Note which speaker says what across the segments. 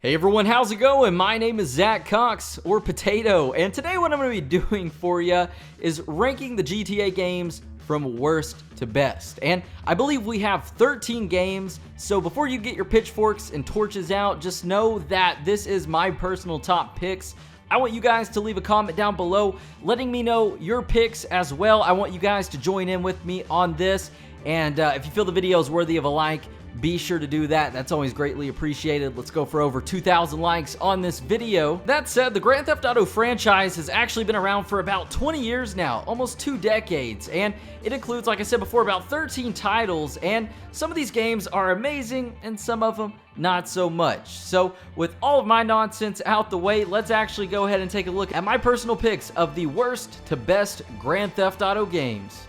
Speaker 1: Hey everyone, how's it going? My name is Zach Cox, or Potato, and today what I'm going to be doing for you is ranking the GTA games from worst to best. And I believe we have 13 games, so before you get your pitchforks and torches out, just know that this is my personal top picks. I want you guys to leave a comment down below letting me know your picks as well. I want you guys to join in with me on this, and if you feel the video is worthy of a like, be sure to do that. That's always greatly appreciated. Let's go for over 2,000 likes on this video. That said, the Grand Theft Auto franchise has actually been around for about 20 years now, almost 2 decades, and it includes, like I said before, about 13 titles, and some of these games are amazing and some of them not so much. So with all of my nonsense out the way, let's actually go ahead and take a look at my personal picks of the worst to best Grand Theft Auto games.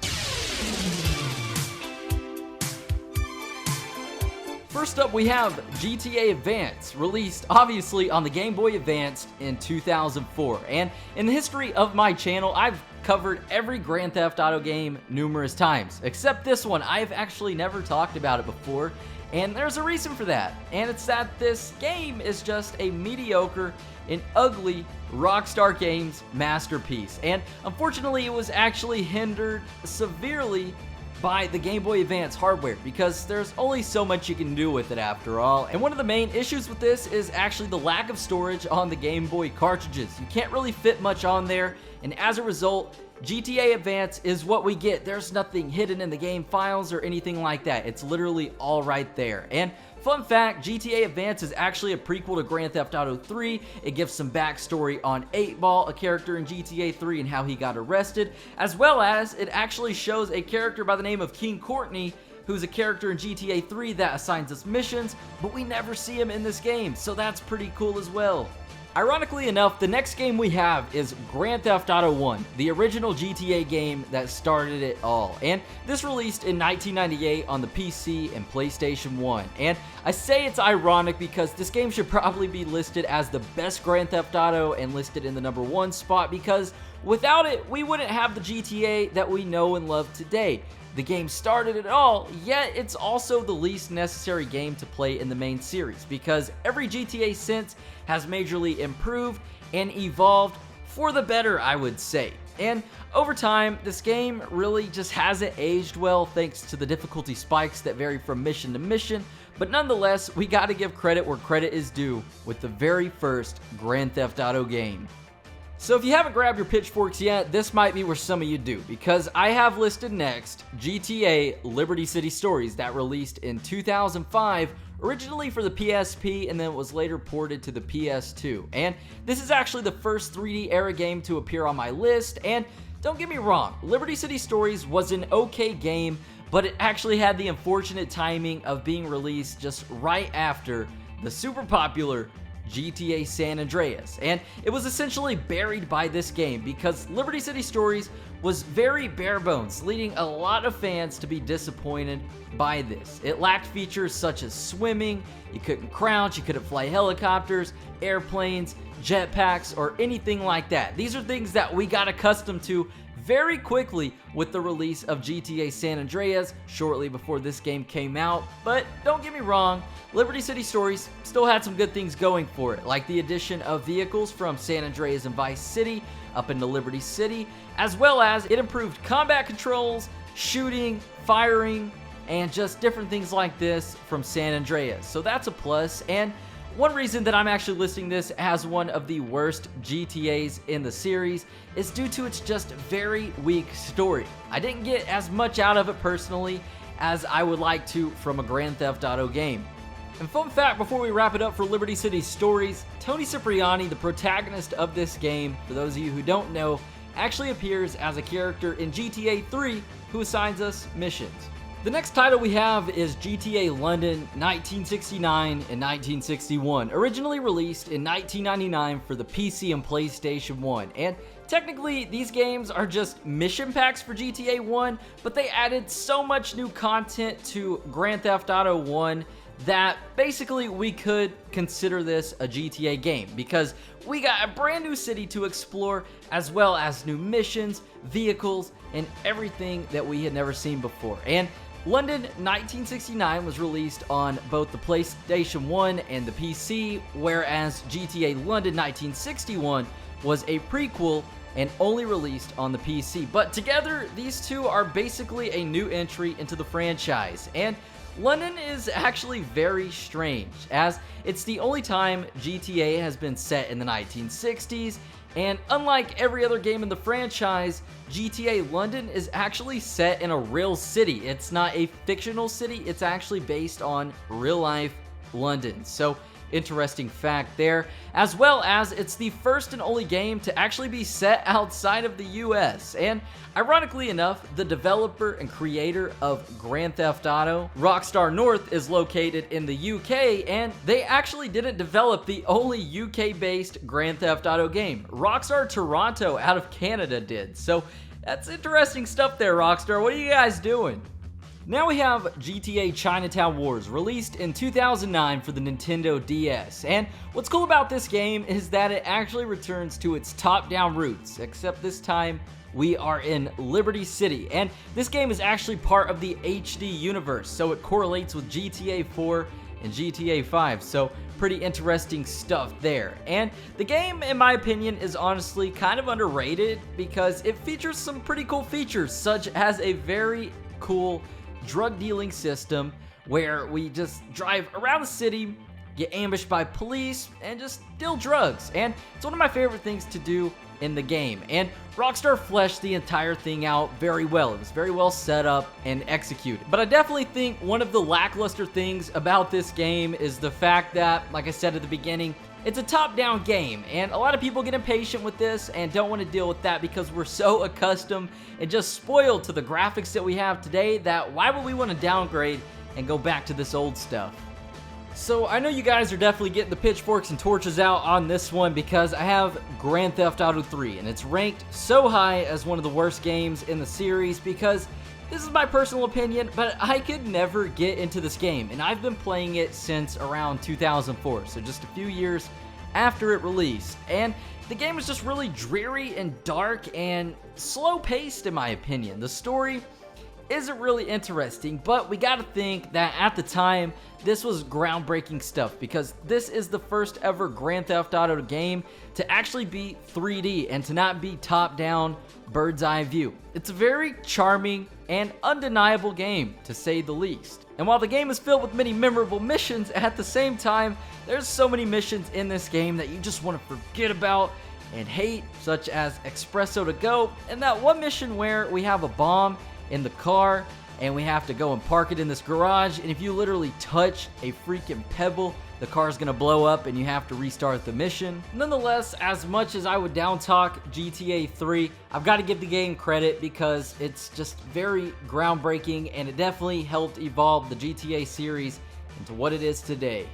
Speaker 1: First up, we have GTA Advance, released obviously on the Game Boy Advance in 2004. And in the history of my channel, I've covered every Grand Theft Auto game numerous times, except this one. I've actually never talked about it before, and there's a reason for that. And it's that this game is just a mediocre and ugly Rockstar Games masterpiece. And unfortunately, it was actually hindered severely by the Game Boy Advance hardware, because there's only so much you can do with it after all. And one of the main issues with this is actually the lack of storage on the Game Boy cartridges. You can't really fit much on there, and as a result, GTA Advance is what we get. There's nothing hidden in the game files or anything like that. It's literally all right there. And fun fact, GTA Advance is actually a prequel to Grand Theft Auto 3. It gives some backstory on 8-Ball, a character in GTA 3, and how he got arrested, as well as it actually shows a character by the name of King Courtney, who's a character in GTA 3 that assigns us missions, but we never see him in this game, so that's pretty cool as well. Ironically enough, the next game we have is Grand Theft Auto 1, the original GTA game that started it all. And this released in 1998 on the PC and PlayStation 1. And I say it's ironic because this game should probably be listed as the best Grand Theft Auto and listed in the #1 spot, because without it, we wouldn't have the GTA that we know and love today. The game started it all, yet it's also the least necessary game to play in the main series, because every GTA since has majorly improved and evolved for the better, I would say. And over time, this game really just hasn't aged well thanks to the difficulty spikes that vary from mission to mission, but nonetheless, we gotta give credit where credit is due with the very first Grand Theft Auto game. So if you haven't grabbed your pitchforks yet, this might be where some of you do, because I have listed next GTA Liberty City Stories, that released in 2005, originally for the PSP, and then it was later ported to the PS2. And this is actually the first 3D era game to appear on my list, and don't get me wrong, Liberty City Stories was an okay game, but it actually had the unfortunate timing of being released just right after the super popular GTA San Andreas, and it was essentially buried by this game because Liberty City Stories was very bare bones, leading a lot of fans to be disappointed by this. It lacked features such as swimming, you couldn't crouch, you couldn't fly helicopters, airplanes, jetpacks, or anything like that. These are things that we got accustomed to very quickly with the release of GTA San Andreas shortly before this game came out. But don't get me wrong, Liberty City Stories still had some good things going for it, like the addition of vehicles from San Andreas and Vice City up into Liberty City, as well as it improved combat controls, shooting, firing, and just different things like this from San Andreas. So that's a plus. And one reason that I'm actually listing this as one of the worst GTAs in the series is due to its just very weak story. I didn't get as much out of it personally as I would like to from a Grand Theft Auto game. And fun fact before we wrap it up for Liberty City Stories, Tony Cipriani, the protagonist of this game, for those of you who don't know, actually appears as a character in GTA 3 who assigns us missions. The next title we have is GTA London 1969 and 1961, originally released in 1999 for the PC and PlayStation 1. And technically, these games are just mission packs for GTA 1, but they added so much new content to Grand Theft Auto 1 that basically we could consider this a GTA game, because we got a brand new city to explore, as well as new missions, vehicles, and everything that we had never seen before. And London 1969 was released on both the PlayStation 1 and the PC, whereas GTA London 1961 was a prequel and only released on the PC. But together, these two are basically a new entry into the franchise. And London is actually very strange, as it's the only time GTA has been set in the 1960s, and unlike every other game in the franchise, GTA London is actually set in a real city. It's not a fictional city, it's actually based on real-life London. So, interesting fact there, as well as it's the first and only game to actually be set outside of the US. And ironically enough, the developer and creator of Grand Theft Auto, Rockstar North, is located in the UK, and they actually didn't develop the only UK-based Grand Theft Auto game. Rockstar Toronto out of Canada did. So that's interesting stuff there, Rockstar. What are you guys doing? Now we have GTA Chinatown Wars, released in 2009 for the Nintendo DS, and what's cool about this game is that it actually returns to its top-down roots, except this time we are in Liberty City, and this game is actually part of the HD universe, so it correlates with GTA 4 and GTA 5, so pretty interesting stuff there. And the game, in my opinion, is honestly kind of underrated because it features some pretty cool features, such as a very cool drug dealing system where we just drive around the city, get ambushed by police, and just deal drugs. And it's one of my favorite things to do in the game. And Rockstar fleshed the entire thing out very well. It was very well set up and executed. But I definitely think one of the lackluster things about this game is the fact that, like I said at the beginning, it's a top-down game, and a lot of people get impatient with this and don't want to deal with that because we're so accustomed and just spoiled to the graphics that we have today that why would we want to downgrade and go back to this old stuff? So I know you guys are definitely getting the pitchforks and torches out on this one because I have Grand Theft Auto 3, and it's ranked so high as one of the worst games in the series because this is my personal opinion, but I could never get into this game, and I've been playing it since around 2004, so just a few years after it released. And the game is just really dreary and dark and slow-paced in my opinion. The story isn't really interesting, but we gotta think that at the time, this was groundbreaking stuff because this is the first ever Grand Theft Auto game to actually be 3D and to not be top-down, bird's eye view. It's a very charming and undeniable game, to say the least. And while the game is filled with many memorable missions, at the same time, there's so many missions in this game that you just want to forget about and hate, such as Espresso to Go, and that one mission where we have a bomb in the car and we have to go and park it in this garage, and if you literally touch a freaking pebble, the car's gonna blow up and you have to restart the mission. Nonetheless, as much as I would down talk GTA 3, I've got to give the game credit because it's just very groundbreaking and it definitely helped evolve the GTA series into what it is today.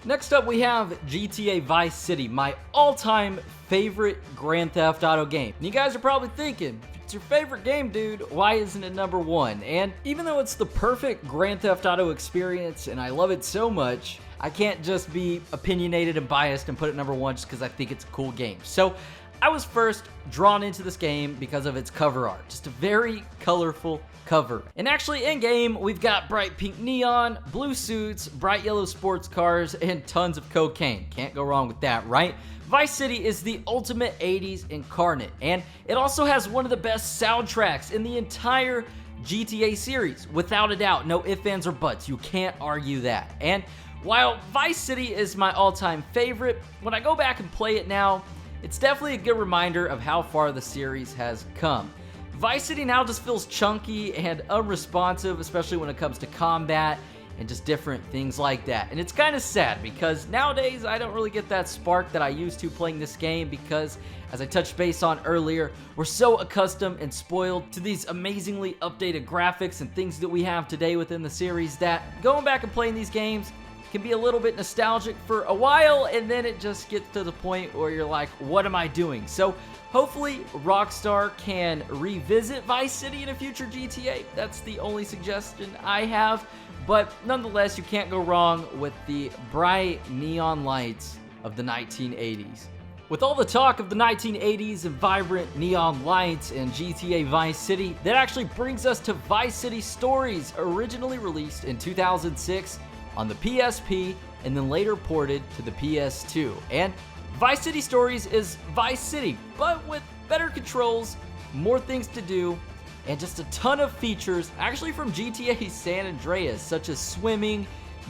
Speaker 1: Next up, we have GTA Vice City, my all-time favorite Grand Theft Auto game. And you guys are probably thinking, it's your favorite game, dude, why isn't it number one? And even though it's the perfect Grand Theft Auto experience and I love it so much, I can't just be opinionated and biased and put it number one just because I think it's a cool game. So I was first drawn into this game because of its cover art. Just a very colorful cover. And actually in-game, we've got bright pink neon, blue suits, bright yellow sports cars, and tons of cocaine. Can't go wrong with that, right? Vice City is the ultimate 80s incarnate, and it also has one of the best soundtracks in the entire GTA series. Without a doubt, no ifs, ands, or buts. You can't argue that. And while Vice City is my all-time favorite, when I go back and play it now, it's definitely a good reminder of how far the series has come. Vice City now just feels chunky and unresponsive, especially when it comes to combat and just different things like that. And it's kind of sad because nowadays I don't really get that spark that I used to playing this game because, as I touched base on earlier, we're so accustomed and spoiled to these amazingly updated graphics and things that we have today within the series that going back and playing these games can be a little bit nostalgic for a while, and then it just gets to the point where you're like, what am I doing? So hopefully Rockstar can revisit Vice City in a future GTA. That's the only suggestion I have, but nonetheless, you can't go wrong with the bright neon lights of the 1980s. With all the talk of the 1980s and vibrant neon lights and GTA Vice City, that actually brings us to Vice City Stories, originally released in 2006 on the PSP and then later ported to the PS2. And Vice City Stories is Vice City, but with better controls, more things to do, and just a ton of features actually from GTA San Andreas, such as swimming,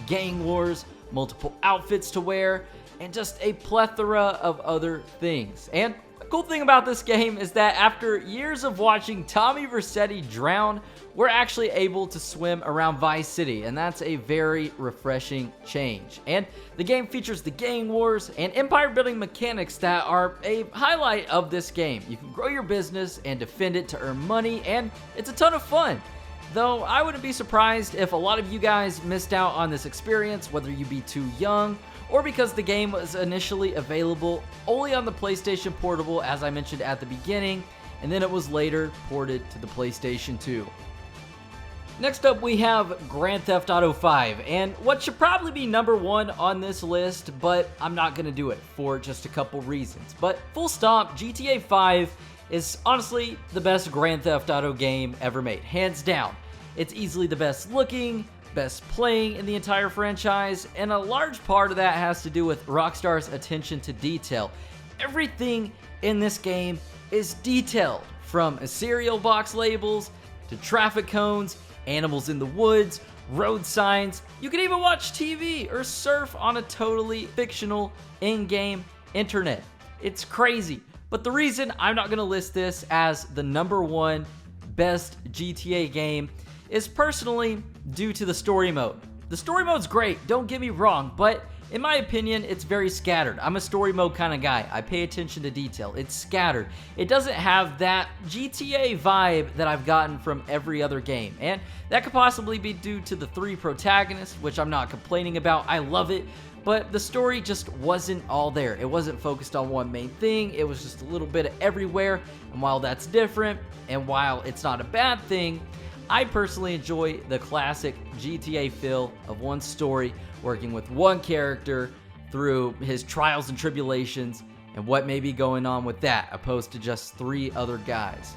Speaker 1: gang wars, multiple outfits to wear, and just a plethora of other things. And the cool thing about this game is that after years of watching Tommy Vercetti drown, we're actually able to swim around Vice City, and that's a very refreshing change. And the game features the gang wars and empire building mechanics that are a highlight of this game. You can grow your business and defend it to earn money, and it's a ton of fun. Though I wouldn't be surprised if a lot of you guys missed out on this experience, whether you be too young or because the game was initially available only on the PlayStation Portable, as I mentioned at the beginning, and then it was later ported to the PlayStation 2. Next up, we have Grand Theft Auto 5, and what should probably be number one on this list, but I'm not going to do it for just a couple reasons. But full stop, GTA 5 is honestly the best Grand Theft Auto game ever made, hands down. It's easily the best looking, best playing in the entire franchise, and a large part of that has to do with Rockstar's attention to detail. Everything in this game is detailed, from cereal box labels to traffic cones, animals in the woods, road signs. You can even watch TV or surf on a totally fictional in-game internet. It's crazy. But the reason I'm not going to list this as the number one best GTA game is personally due to the story mode. The story mode's great, don't get me wrong, but in my opinion, it's very scattered. I'm a story mode kind of guy. I pay attention to detail. It's scattered. It doesn't have that GTA vibe that I've gotten from every other game. And that could possibly be due to the 3 protagonists, which I'm not complaining about. I love it. But the story just wasn't all there. It wasn't focused on one main thing. It was just a little bit of everywhere. And while that's different, and while it's not a bad thing, I personally enjoy the classic GTA feel of one story, working with one character through his trials and tribulations and what may be going on with that, opposed to just 3 other guys.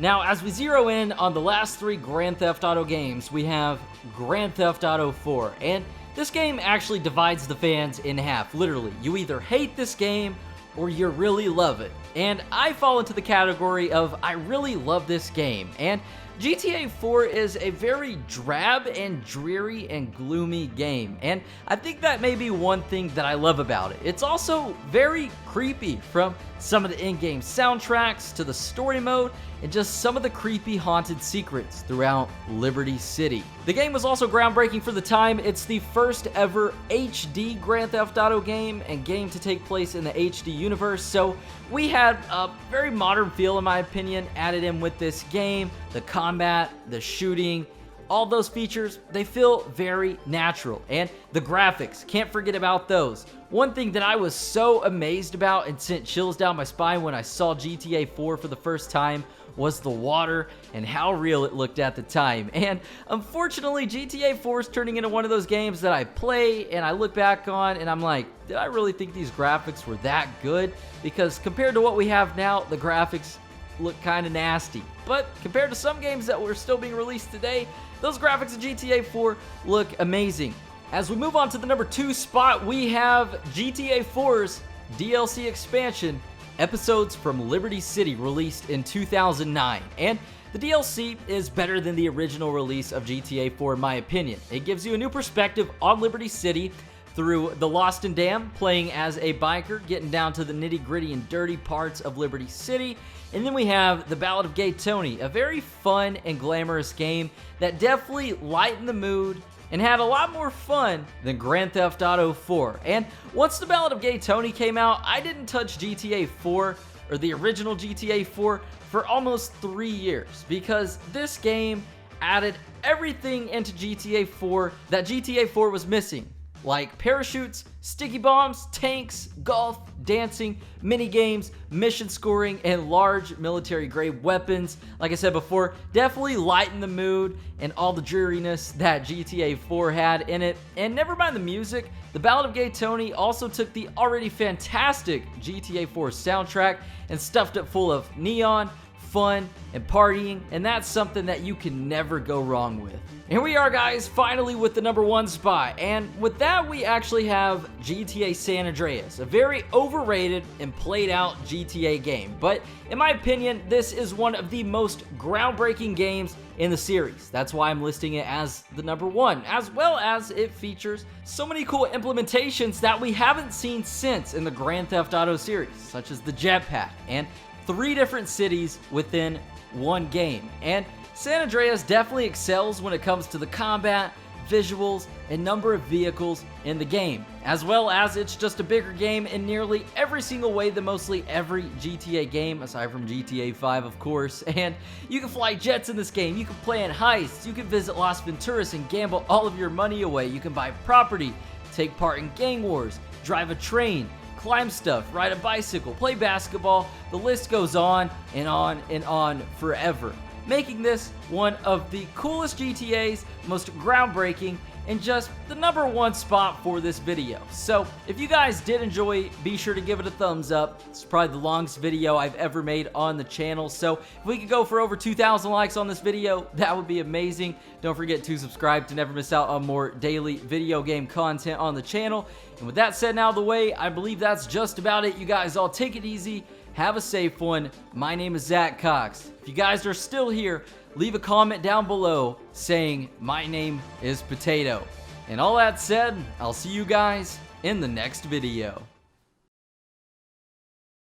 Speaker 1: Now, as we zero in on the last 3 Grand Theft Auto games, we have Grand Theft Auto 4, and this game actually divides the fans in half, literally. You either hate this game or you really love it. And I fall into the category of I really love this game. And GTA 4 is a very drab and dreary and gloomy game, and I think that may be one thing that I love about it. It's also very creepy, from some of the in-game soundtracks to the story mode and just some of the creepy haunted secrets throughout Liberty City. The game was also groundbreaking for the time. It's the first ever HD Grand Theft Auto game and game to take place in the HD universe, so we had a very modern feel, in my opinion, added in with this game. The combat, the shooting, all those features, they feel very natural. And the graphics, can't forget about those. One thing that I was so amazed about and sent chills down my spine when I saw GTA 4 for the first time was the water and how real it looked at the time. And unfortunately, GTA 4 is turning into one of those games that I play and I look back on and I'm like, did I really think these graphics were that good? Because compared to what we have now, the graphics look kind of nasty. But compared to some games that were still being released today, those graphics of GTA 4 look amazing. As we move on to the number 2 spot, we have GTA 4's DLC expansion, Episodes from Liberty City, released in 2009. And the DLC is better than the original release of GTA 4 in my opinion. It gives you a new perspective on Liberty City through the Lost and Damned, playing as a biker, getting down to the nitty-gritty and dirty parts of Liberty City. And then we have The Ballad of Gay Tony, a very fun and glamorous game that definitely lightened the mood and had a lot more fun than Grand Theft Auto 4. And once The Ballad of Gay Tony came out, I didn't touch GTA 4, or the original GTA 4, for almost 3 years, because this game added everything into GTA 4 that GTA 4 was missing. like parachutes, sticky bombs, tanks, golf, dancing, mini games, mission scoring, and large military-grade weapons. Like I said before, definitely lighten the mood and all the dreariness that GTA 4 had in it. And never mind the music, the Ballad of Gay Tony also took the already fantastic GTA 4 soundtrack and stuffed it full of neon, fun, and partying, and that's something that you can never go wrong with. Here we are, guys, finally with the #1 spot, and with that we actually have GTA San Andreas, a very overrated and played out GTA game, but in my opinion this is one of the most groundbreaking games in the series. That's why I'm listing it as the #1, as well as it features so many cool implementations that we haven't seen since in the Grand Theft Auto series, such as the jetpack and 3 different cities within one game. And San Andreas definitely excels when it comes to the combat, visuals, and number of vehicles in the game, as well as it's just a bigger game in nearly every single way than mostly every GTA game, aside from GTA 5 of course. And you can fly jets in this game, you can plan heists, you can visit Las Venturas and gamble all of your money away, you can buy property, take part in gang wars, drive a train, climb stuff, ride a bicycle, play basketball, the list goes on and on and on forever, making this one of the coolest GTAs, most groundbreaking, and just the #1 spot for this video. So if you guys did enjoy, be sure to give it a thumbs up. It's probably the longest video I've ever made on the channel, so if we could go for over 2,000 likes on this video, that would be amazing. Don't forget to subscribe to never miss out on more daily video game content on the channel. And with that said, out of the way, I believe that's just about it. You guys all take it easy, have a safe one. My name is Zach Cox. If you guys are still here, leave a comment down below saying my name is Potato. And all that said, I'll see you guys in the next video.